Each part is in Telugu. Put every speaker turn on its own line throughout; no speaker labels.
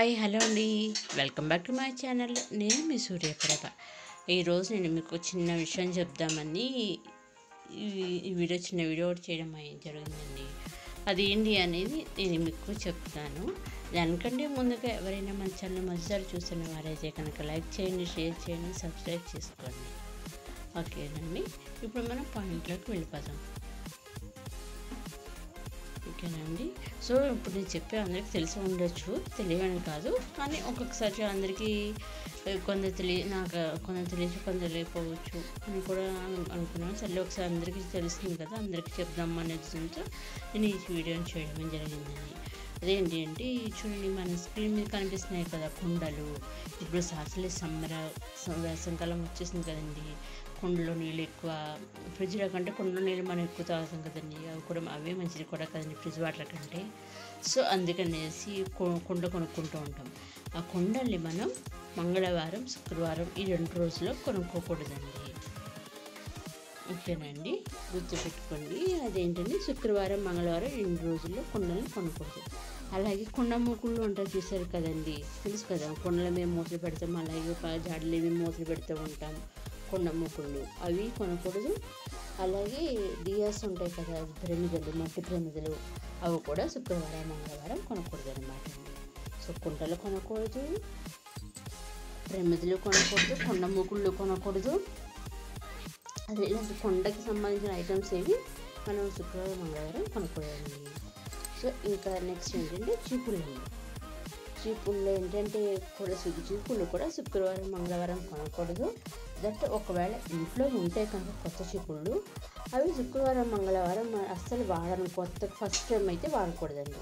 హాయ్ హలో అండి, welcome back to my channel. నేను మీ సూర్యప్రభ. ఈరోజు నేను మీకు చిన్న విషయం చెప్దామని ఈ చిన్న వీడియో చేయడం జరిగిందండి. అది ఏంటి అనేది నేను మీకు చెప్తాను. దానికంటే ముందుగా ఎవరైనా మన ఛానల్ మొదటిసారి చూస్తున్న వారైతే కనుక లైక్ చేయండి, షేర్ చేయండి, సబ్స్క్రైబ్ చేసుకోండి. ఓకేనండి, ఇప్పుడు మనం పాయింట్లోకి వెళ్ళిపోదాం. ఓకేనండి. సో ఇప్పుడు నేను చెప్పే అందరికీ తెలిసి ఉండొచ్చు, తెలియని కాదు, కానీ ఒక్కొక్కసారి అందరికీ కొందరు కొందరు తెలియచ్చు, కొందరు తెలియకపోవచ్చు అని కూడా అనుకున్నాను. సరే ఒకసారి అందరికీ తెలుస్తుంది కదా, అందరికీ చెప్దాం అనే ఉద్దేశంతో నేను ఈ వీడియోని చేయడం జరిగిందండి. అదేంటి అంటే చూడండి, మన స్క్రీన్ మీద కనిపిస్తున్నాయి కదా కుండలు. ఇప్పుడు అసలే వేసవికాలం వచ్చేసింది కదండి. కుండలో నీళ్ళు ఎక్కువ, ఫ్రిడ్జ్లో కంటే కుండలో నీళ్ళు మనం ఎక్కువ తాగుతాం కదండి. అవే మంచిది కూడా కదండి ఫ్రిడ్జ్ వాటర్ కంటే. సో అందుకనేసి కుండ కొనుక్కుంటూ ఉంటాం. ఆ కుండల్ని మనం మంగళవారం, శుక్రవారం ఈ 2 రోజుల్లో కొనుక్కోకూడదండి. ఓకేనండి, గుర్తుపెట్టుకోండి. అదేంటంటే శుక్రవారం, మంగళవారం 2 రోజుల్లో కుండల్ని కొనకూడదు. అలాగే కుండ మూకుళ్ళు ఉంటారు, చూసారు కదండి, తెలుసు కదా. కుండల మేము మూతలు పెడతాం, అలాగే జాడలు మేము మూతలు పెడుతూ ఉంటాం. కుండ మూకుళ్ళు అవి కొనకూడదు. అలాగే డియాస్ ఉంటాయి కదా, ప్రమిదలు, మట్టి ప్రమిదలు, అవి కూడా శుక్రవారం, మంగళవారం కొనకూడదు అనమాట. సో కుండలు కొనకూడదు, ప్రమిదలు కొనకూడదు, కుండ మూకుళ్ళు కొనకూడదు. అదే ఇలాంటి కొండకి సంబంధించిన ఐటమ్స్ ఏవి మనం శుక్రవారం, మంగళవారం కొనకూడదండి. సో ఇంకా నెక్స్ట్ ఏంటంటే చీపుళ్ళు. చీపుళ్ళు ఏంటంటే చీపుళ్ళు కూడా శుక్రవారం, మంగళవారం కొనకూడదు. దట్ ఒకవేళ ఇంట్లో ఉంటే కనుక కొత్త చీపుళ్ళు, అవి శుక్రవారం, మంగళవారం అస్సలు వాడను. ఫస్ట్ టైం అయితే వాడకూడదండి.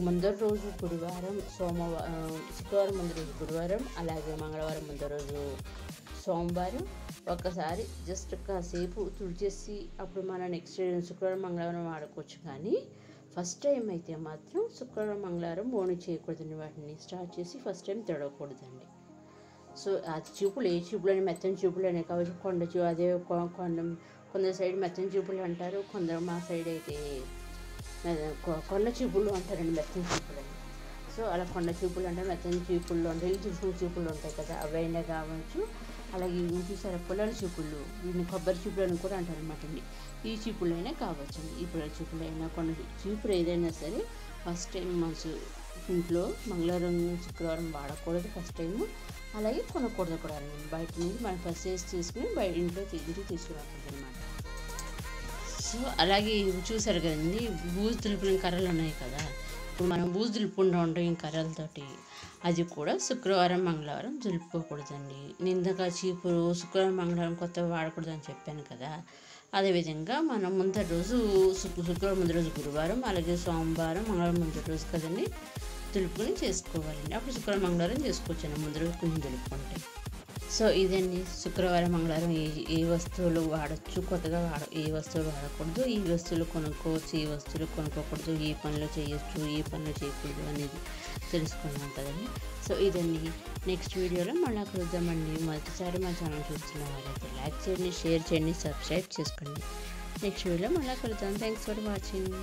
ముందర రోజు గురువారం, శుక్రవారం ముందు రోజు గురువారం, అలాగే మంగళవారం ముందు రోజు సోమవారం ఒకసారి జస్ట్ కాసేపు తుడిచేసి అప్పుడు మన నెక్స్ట్ శుక్రవారం, మంగళవారం వాడుకోవచ్చు. కానీ ఫస్ట్ టైం అయితే మాత్రం శుక్రవారం, మంగళవారం ఓణి చేయకూడదండి. వాటిని స్టార్ట్ చేసి ఫస్ట్ టైం తడవకూడదండి. సో ఆ చీపులు, ఏ చీపులు అని మెత్తని చీపులు అనే కావచ్చు, అదే కొందరు సైడ్ మెత్తని చీపులు అంటారు, కొందరు మా సైడ్ అయితే కొండ చీపులు అంటారండి, మెత్తని చీపులు అని. సో అలా కొండ చీపులు అంటారు, మెత్తని చీపుళ్ళు ఉంటాయి, చూసుకుని చీపుళ్ళు ఉంటాయి కదా, అవైనా కావచ్చు. అలాగే ఇవి చూసారా పొలాల చీపుళ్ళు, వీటిని కొబ్బరి చీపులు అని కూడా అంటారు అనమాట అండి. ఈ చీపుళ్ళు అయినా కావచ్చండి, ఈ పొలాల చీపులు అయినా కొండ చీపులు ఏదైనా సరే ఫస్ట్ టైం మనసు ఇంట్లో మంగళవారం, శుక్రవారం వాడకూడదు ఫస్ట్ టైము. అలాగే కొనకూడదు కూడా బయట నుంచి మనం ఫస్ట్ తీసుకుని ఇంటికి తీసుకురాకూడదు అనమాట. సో అలాగే చూసారు కదండి, బూజు దులుపుకునే కర్రలు ఉన్నాయి కదా. ఇప్పుడు మనం బూజు దులుపుకుంటూ ఉంటాం ఈ కర్రలతోటి. అది కూడా శుక్రవారం, మంగళవారం దులుపుకోకూడదండి. నిందగా చీపురు శుక్రవారం, మంగళవారం కొత్తగా వాడకూడదు అని చెప్పాను కదా. అదేవిధంగా మనం ముందరి రోజు శుక్రవారం ముందు రోజు గురువారం, అలాగే సోమవారం, మంగళవారం ముందు రోజు కదండి దులుపుకొని చేసుకోవాలండి. అప్పుడు శుక్రవారం, మంగళవారం చేసుకోవచ్చండి ముందు రోజు కొంచెం దులుపుకుంటే. సో ఇదండి, శుక్రవారం, మంగళవారం ఏ వస్తువులు వాడచ్చు, కొత్తగా ఏ వస్తువులు వాడకూడదు, ఈ వస్తువులు కొనుక్కోవచ్చు, ఈ వస్తువులు కొనుక్కోకూడదు, ఏ పనులు చేయొచ్చు, ఏ పనులు చేయకూడదు అనేది తెలుసుకున్నాం కదండి. సో ఇదండి, నెక్స్ట్ వీడియోలో మళ్ళీ కలుద్దామండి. మొదటిసారి మా ఛానల్ చూస్తున్న వారైతే లైక్ చేయండి, షేర్ చేయండి, సబ్స్క్రైబ్ చేసుకోండి. నెక్స్ట్ వీడియోలో మళ్ళీ కలుద్దాం. Thanks for watching.